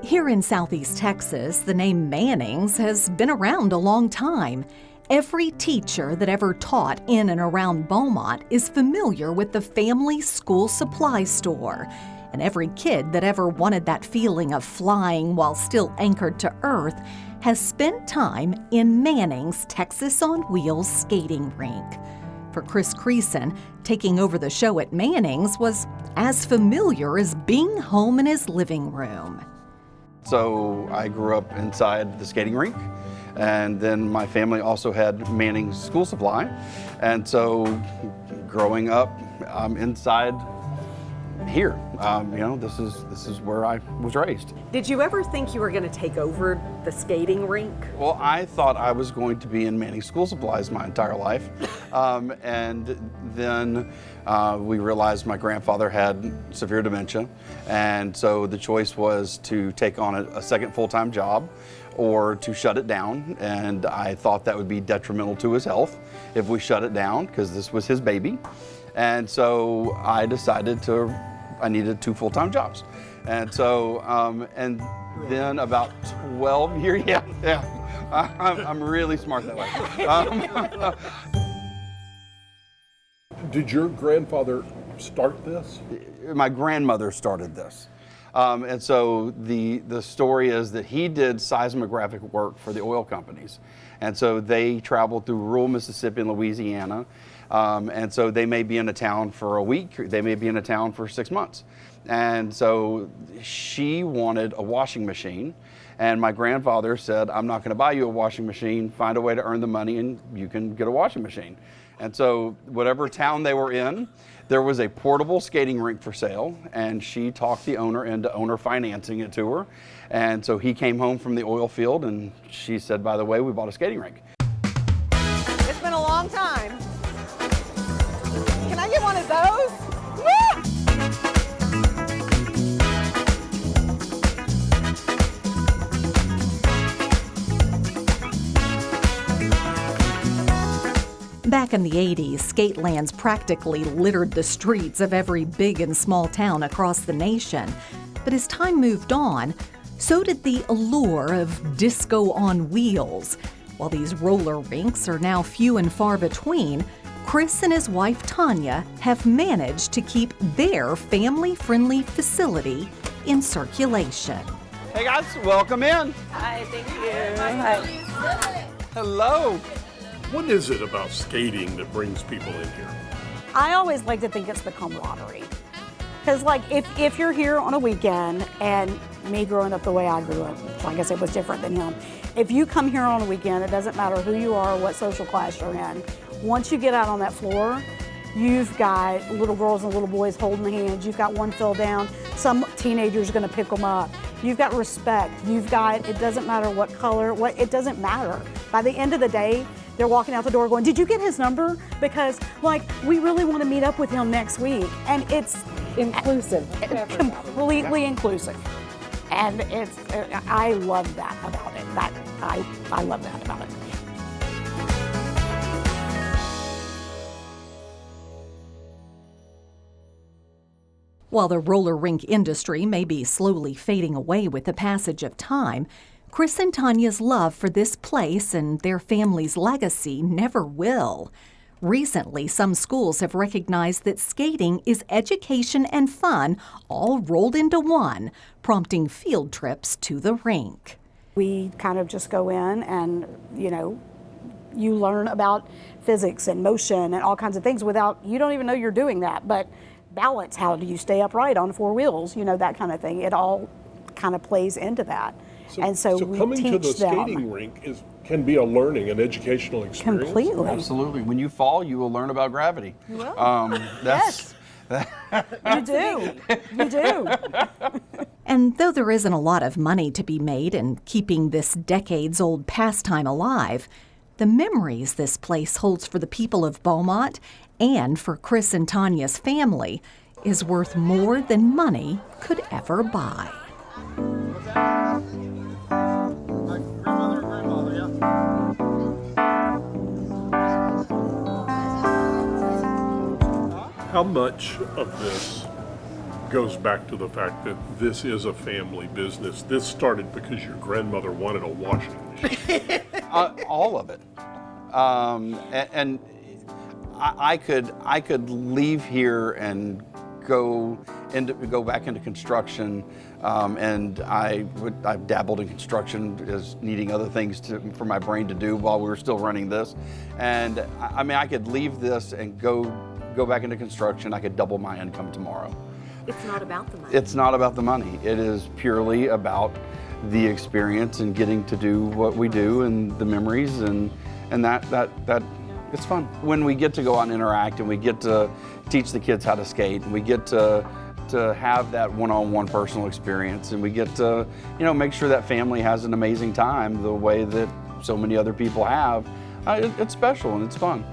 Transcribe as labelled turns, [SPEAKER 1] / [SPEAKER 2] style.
[SPEAKER 1] Here in Southeast Texas, the name Mannings has been around a long time. Every teacher that ever taught in and around Beaumont is familiar with the family school supply store. And every kid that ever wanted that feeling of flying while still anchored to earth has spent time in Manning's Texas on Wheels skating rink. For Chris Creason, taking over the show at Manning's was as familiar as being home in his living room.
[SPEAKER 2] So I grew up inside the skating rink, and then my family also had Manning's school supply. And so growing up inside here, this is where I was raised.
[SPEAKER 3] Did you ever think you were going to take over the skating rink?
[SPEAKER 2] Well, I thought I was going to be in Manning's school supplies my entire life. And then we realized my grandfather had severe dementia. And so the choice was to take on a second full-time job or to shut it down. And I thought that would be detrimental to his health if we shut it down, because this was his baby. And so I decided I needed 2 full-time jobs. And so, and then about 12 years, I'm really smart that way.
[SPEAKER 4] Did your grandfather start this?
[SPEAKER 2] My grandmother started this. And so the story is that he did seismographic work for the oil companies. And so they traveled through rural Mississippi and Louisiana. And so they may be in a town for a week, they may be in a town for 6 months. And so she wanted a washing machine. And my grandfather said, I'm not going to buy you a washing machine, find a way to earn the money and you can get a washing machine. And so whatever town they were in, there was a portable skating rink for sale, and she talked the owner into owner financing it to her. And so he came home from the oil field and she said, by the way, we bought a skating rink.
[SPEAKER 3] It's been a long time. Can I get one of those?
[SPEAKER 1] Back in the 80s, skatelands practically littered the streets of every big and small town across the nation. But as time moved on, so did the allure of disco on wheels. While these roller rinks are now few and far between, Chris and his wife Tanya have managed to keep their family-friendly facility in circulation.
[SPEAKER 2] Hey guys, welcome in.
[SPEAKER 3] Hi, thank you. Hi.
[SPEAKER 2] Hello.
[SPEAKER 4] What is it about skating that brings people in here?
[SPEAKER 5] I always like to think it's the camaraderie. Because like if you're here on a weekend, and me growing up the way I grew up, like I said, was different than him. If you come here on a weekend, it doesn't matter who you are or what social class you're in. Once you get out on that floor, you've got little girls and little boys holding hands. You've got one fell down. Some teenager's gonna pick them up. You've got respect. You've got, it doesn't matter what color, it doesn't matter. By the end of the day, they're walking out the door going, did you get his number? Because like, we really want to meet up with him next week. And it's
[SPEAKER 3] Inclusive.
[SPEAKER 5] completely inclusive. And I love that about it. I love that about it.
[SPEAKER 1] While the roller rink industry may be slowly fading away with the passage of time, Chris and Tanya's love for this place and their family's legacy never will. Recently, some schools have recognized that skating is education and fun all rolled into one, prompting field trips to the rink.
[SPEAKER 5] We kind of just go in and, you learn about physics and motion and all kinds of things you don't even know you're doing that. But balance, how do you stay upright on 4 wheels, that kind of thing. It all kind of plays into that. So we
[SPEAKER 4] coming
[SPEAKER 5] teach
[SPEAKER 4] to the
[SPEAKER 5] them.
[SPEAKER 4] skating rink can be a learning, an educational experience.
[SPEAKER 5] Completely.
[SPEAKER 2] Absolutely. When you fall, you will learn about gravity.
[SPEAKER 5] You will.
[SPEAKER 2] That's,
[SPEAKER 5] You do. You do.
[SPEAKER 1] And though there isn't a lot of money to be made in keeping this decades-old pastime alive, the memories this place holds for the people of Beaumont and for Chris and Tanya's family is worth more than money could ever buy.
[SPEAKER 4] How much of this goes back to the fact that this is a family business. This started because your grandmother wanted a washing machine.
[SPEAKER 2] All of it. And I could leave here and go back into construction, and I've dabbled in construction as needing other things for my brain to do while we were still running this. And I mean, I could leave this and go back into construction. I could double my income tomorrow.
[SPEAKER 3] It's not about the money.
[SPEAKER 2] It's not about the money. It is purely about the experience and getting to do what we do and the memories and that it's fun. When we get to go out and interact and we get to teach the kids how to skate and we get to have that one-on-one personal experience and we get to, make sure that family has an amazing time the way that so many other people have, it's special and it's fun.